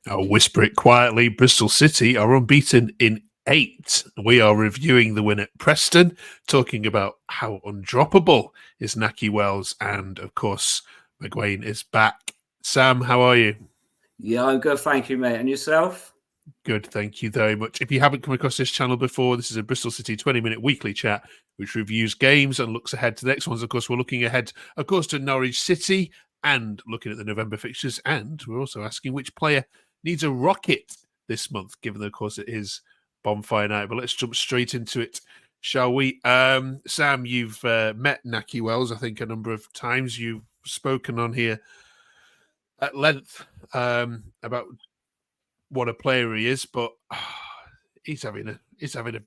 I'll whisper it quietly. Bristol City are unbeaten in 8. We are reviewing the win at Preston, talking about how undroppable is Nahki Wells, and of course, McGuane is back. Sam, how are you? Yeah, I'm good, thank you, mate. And yourself? Good, thank you very much. If you haven't come across this channel before, this is a Bristol City 20-minute weekly chat which reviews games and looks ahead to the next ones. Of course, we're looking ahead, of course, to Norwich City and looking at the November fixtures. And we're also asking which player needs a rocket this month, given that, of course, it is bonfire night. But let's jump straight into it, shall we? Sam, you've met Nahki Wells, I think, a number of times. You've spoken on here at length about what a player he is, but he's having a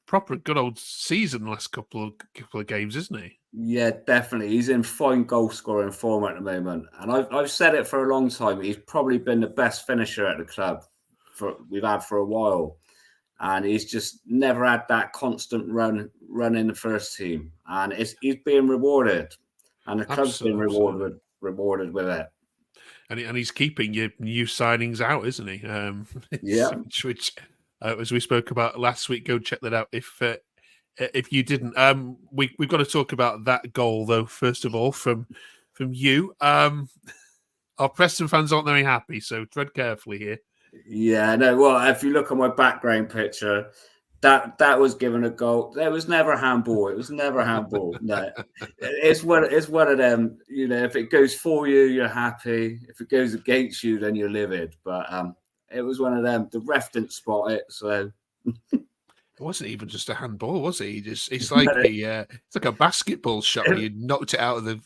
proper good old season the last couple of games, isn't he? Yeah, definitely. He's in fine goal scoring form at the moment, and I've said it for a long time. He's probably been the best finisher at the club we've had for a while, and he's just never had that constant run in the first team, and he's being rewarded, and the club's been rewarded with it. And he's keeping your new signings out, isn't he? Yeah. Which as we spoke about last week, go check that out if you didn't. We've got to talk about that goal though. First of all, from you, our Preston fans aren't very happy, so tread carefully here. Yeah, no. Well, if you look at my background picture, that was given a goal. There was never a handball. It was never a handball. No, it's one of them. You know, if it goes for you, you're happy. If it goes against you, then you're livid. But it was one of them. The ref didn't spot it, so it wasn't even just a handball, was it? It's like it's like a basketball shot where you knocked it out of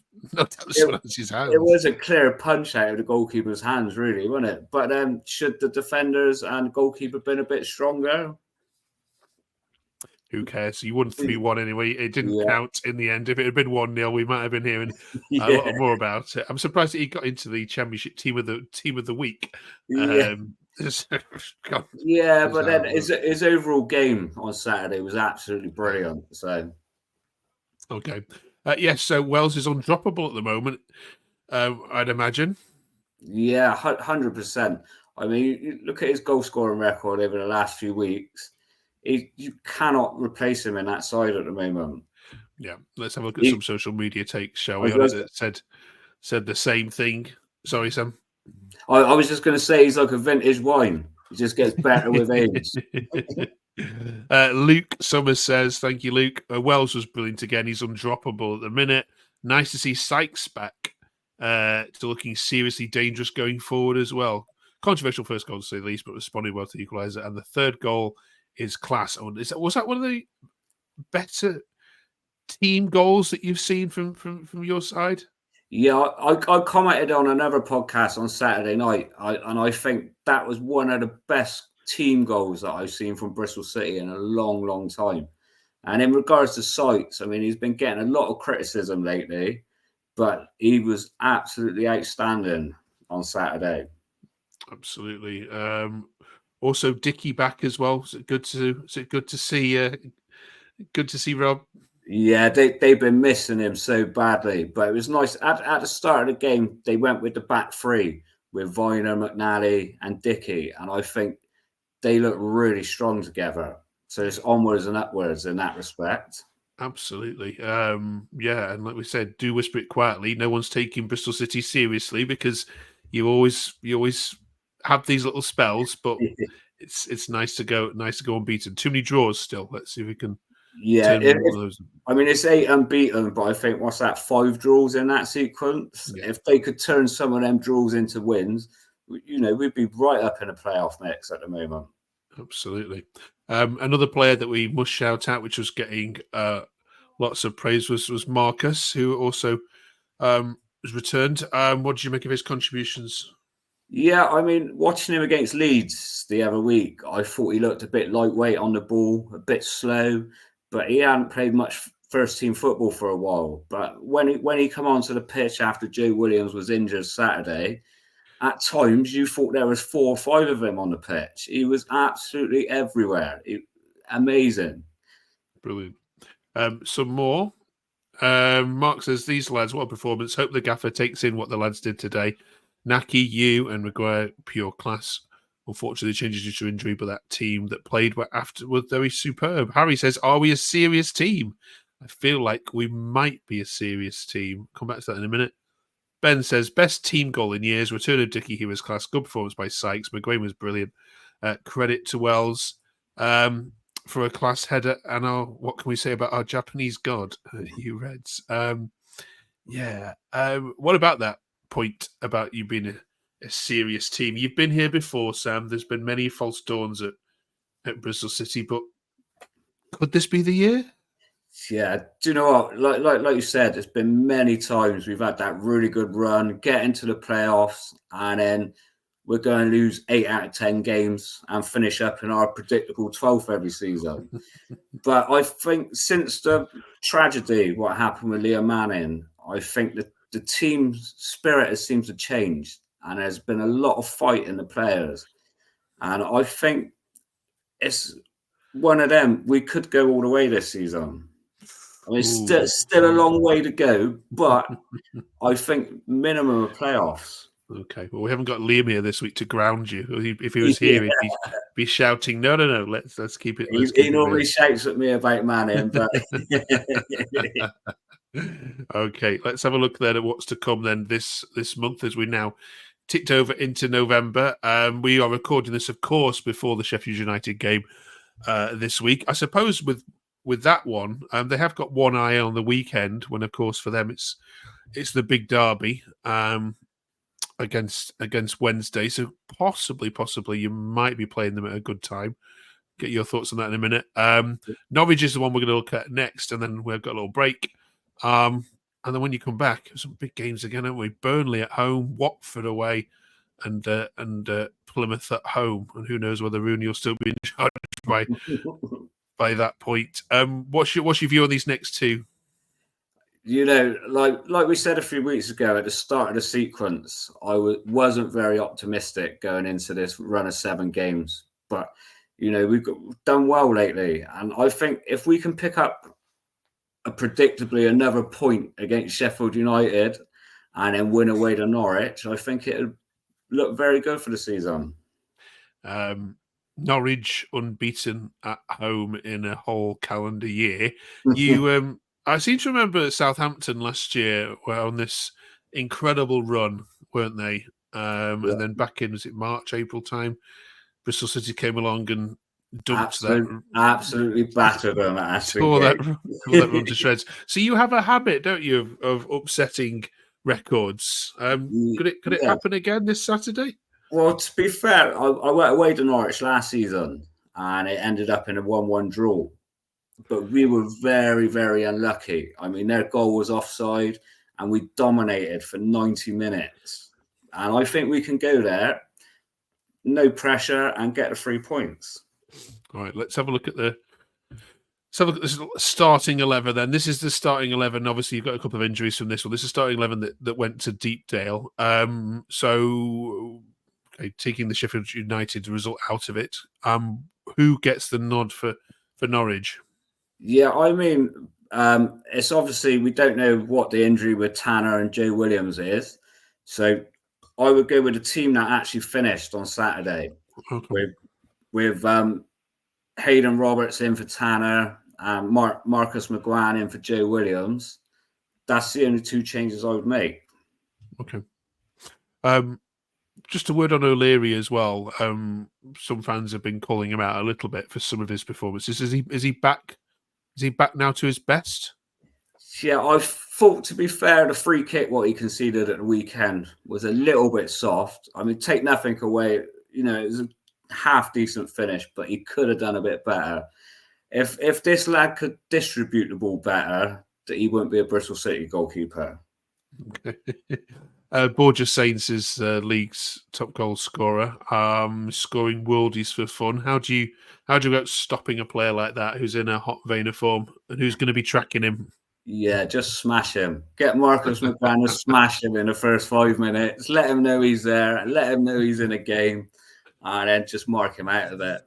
someone else's hands. It was a clear punch out of the goalkeeper's hands, really, wasn't it? But should the defenders and goalkeeper been a bit stronger? Who cares? You won 3-1 anyway. It didn't count in the end. If it had been 1-0, we might have been hearing a lot more about it. I'm surprised that he got into the Championship team of the week. Yeah, but then his overall game on Saturday was absolutely brilliant. So, okay, yes. So Wells is undroppable at the moment. I'd imagine. Yeah, 100%. I mean, you look at his goal scoring record over the last few weeks. You cannot replace him in that side at the moment. Yeah, let's have a look at some social media takes, shall we? That said the same thing. Sorry, Sam. I was just going to say he's like a vintage wine. He just gets better with age. Luke Summers says, thank you, Luke. Wells was brilliant again. He's undroppable at the minute. Nice to see Sykes back to looking seriously dangerous going forward as well. Controversial first goal to say the least, but responded well to the equaliser. And the third goal is class. Was that one of the better team goals that you've seen from your side? Yeah, I commented on another podcast on Saturday night, and I think that was one of the best team goals that I've seen from Bristol City in a long, long time. And in regards to Sykes, I mean, he's been getting a lot of criticism lately, but he was absolutely outstanding on Saturday. Absolutely. Also, Dickie back as well. Is it good to see? Good to see Rob. Yeah, they've been missing him so badly, but it was nice at the start of the game. They went with the back three with Viner, McNally, and Dickie, and I think they look really strong together. So it's onwards and upwards in that respect. Absolutely. Yeah, and like we said, do whisper it quietly. No one's taking Bristol City seriously because you always have these little spells, but it's nice to go unbeaten. Too many draws still. Let's see if we can. Yeah, I mean it's 8 unbeaten, but I think what's that, 5 draws in that sequence? Yeah. If they could turn some of them draws into wins, you know, we'd be right up in a playoff mix at the moment. Absolutely. Another player that we must shout out, which was getting lots of praise, was Marcus, who also was returned. What did you make of his contributions? Yeah, I mean, watching him against Leeds the other week, I thought he looked a bit lightweight on the ball, a bit slow, but he hadn't played much first team football for a while. But when he come onto the pitch after Joe Williams was injured Saturday, at times you thought there was 4 or 5 of them on the pitch. He was absolutely everywhere. Amazing. Brilliant. Some more. Mark says, these lads, what a performance. Hope the gaffer takes in what the lads did today. Naki, you and McGuire, pure class. unfortunately changes due to injury, but that team that played after was very superb. Harry says, are we a serious team? I feel like we might be a serious team. Come back to that in a minute. Ben says, best team goal in years. Return of Dickie, he was class. Good performance by Sykes. McGuane was brilliant. Credit to Wells for a class header. And what can we say about our Japanese god, you Reds? What about that point about you being a serious team? You've been here before, Sam. There's been many false dawns at Bristol City, but could this be the year? Yeah, do you know what? Like you said, it's been many times we've had that really good run, get into the playoffs, and then we're going to lose 8 out of 10 games and finish up in our predictable 12th every season. But I think since the tragedy, what happened with Liam Manning, I think that the team spirit has seemed to change, and there's been a lot of fight in the players. And I think it's one of them. We could go all the way this season. I mean, still a long way to go, but I think minimum of playoffs. Okay, well, we haven't got Liam here this week to ground you. If he was here, he'd be shouting, "No, let's keep it." He normally shouts at me about Manning, but okay, let's have a look then at what's to come then this month as we now ticked over into November. We are recording this, of course, before the Sheffield United game this week. I suppose with that one, they have got one eye on the weekend when, of course, for them it's the big derby against Wednesday. So possibly you might be playing them at a good time. Get your thoughts on that in a minute. Norwich is the one we're going to look at next, and then we've got a little break. And then when you come back, some big games again, haven't we? Burnley at home, Watford away, and Plymouth at home. And who knows whether Rooney will still be in charge by that point. What's your view on these next two? You know, like we said a few weeks ago at the start of the sequence, I wasn't very optimistic going into this run of 7 games. But, you know, we've done well lately. And I think if we can pick up predictably another point against Sheffield United and then win away to Norwich, I think it'll look very good for the season. Norwich unbeaten at home in a whole calendar year. You, I seem to remember Southampton last year were on this incredible run, weren't they? And then back in, was it March, April time, Bristol City came along and dumped absolutely battered them. Tore that run to shreds. So you have a habit, don't you, of upsetting records? Could it happen again this Saturday? Well, to be fair, I went away to Norwich last season and it ended up in a 1-1 draw. But we were very, very unlucky. I mean, their goal was offside and we dominated for 90 minutes. And I think we can go there, no pressure, and get the 3 points. All right, let's have a look at the starting 11 then. This is the starting 11. Obviously, you've got a couple of injuries from this one. This is starting 11 that went to Deepdale. Taking the Sheffield United result out of it, who gets the nod for Norwich? Yeah, I mean, it's obviously we don't know what the injury with Tanner and Joe Williams is. So I would go with a team that actually finished on Saturday with Hayden Roberts in for Tanner and Marcus McGuane in for Joe Williams. That's the only 2 changes I would make. Okay. Just a word on O'Leary as well. Some fans have been calling him out a little bit for some of his performances. Is he back? Is he back now to his best? Yeah, I thought, to be fair, the free kick what he conceded at the weekend was a little bit soft. I mean, take nothing away. You know, it was a half decent finish, but he could have done a bit better. If this lad could distribute the ball better, that he wouldn't be a Bristol City goalkeeper. Okay. Borja Sainz is league's top goal scorer, scoring worldies for fun. How do you go about stopping a player like that who's in a hot vein of form and who's going to be tracking him? Yeah, just smash him. Get Marcus McGuane to smash him in the first 5 minutes. Let him know he's there. Let him know he's in a game, and then just mark him out of it.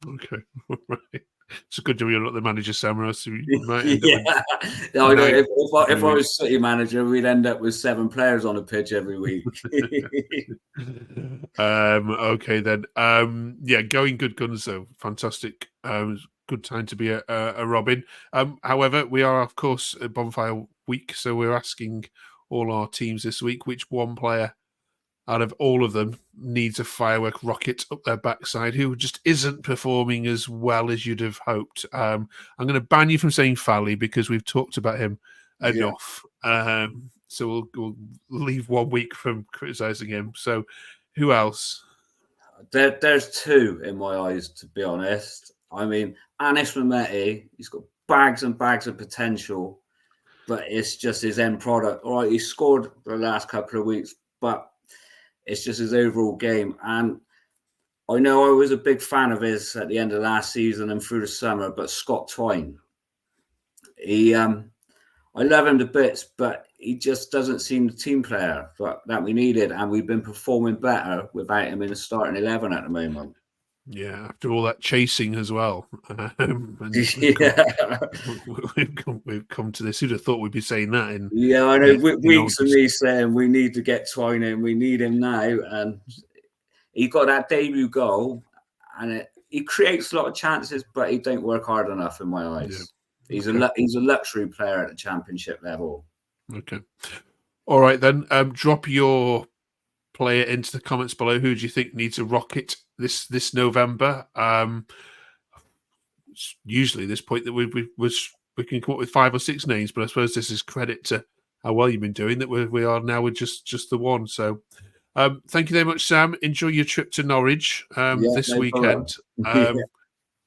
Okay, all right. It's a good job you're not the manager, Sam, or else you might end up Yeah. with No, nine if I every was City manager, we'd end up with 7 players on the pitch every week. Okay then. Yeah, going good guns though. Fantastic. Good time to be a Robin. However, we are of course a bonfire week, so we're asking all our teams this week which one player out of all of them needs a firework rocket up their backside who just isn't performing as well as you'd have hoped. I'm going to ban you from saying Fally because we've talked about him Yeah. enough. So we'll leave 1 week from criticising him. So who else? There's 2 in my eyes, to be honest. I mean, Anis Mehmeti, he's got bags and bags of potential, but it's just his end product. All right, he scored the last couple of weeks, but it's just his overall game. And I know I was a big fan of his at the end of last season and through the summer, but Scott Twine, I love him to bits, but he just doesn't seem the team player that we needed, and we've been performing better without him in the starting 11 at the moment. Yeah, after all that chasing as well. And we've come to this. Who'd have thought we'd be saying that in I know weeks of August. me saying we need to get Twine in, we need him now, and he got that debut goal, and he creates a lot of chances, but he don't work hard enough in my eyes. Yeah. He's a luxury player at the championship level. Okay. All right then. Drop your player into the comments below. Who do you think needs a rocket this November? Usually this point that we can come up with 5 or 6 names, but I suppose this is credit to how well you've been doing that we are now with just the one. So thank you very much, Sam. Enjoy your trip to Norwich this weekend.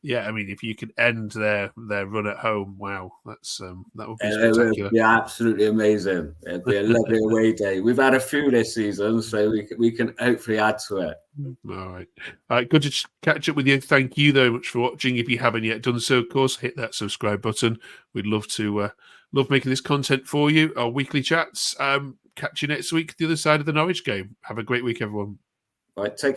Yeah, I mean, if you could end their run at home, wow, that would be spectacular. It would be absolutely amazing. It'd be a lovely away day. We've had a few this season, so we can hopefully add to it. All right. Good to catch up with you. Thank you very much for watching. If you haven't yet done so, of course, hit that subscribe button. We'd love to love making this content for you. Our weekly chats. Catch you next week, the other side of the Norwich game. Have a great week, everyone. Right, take care.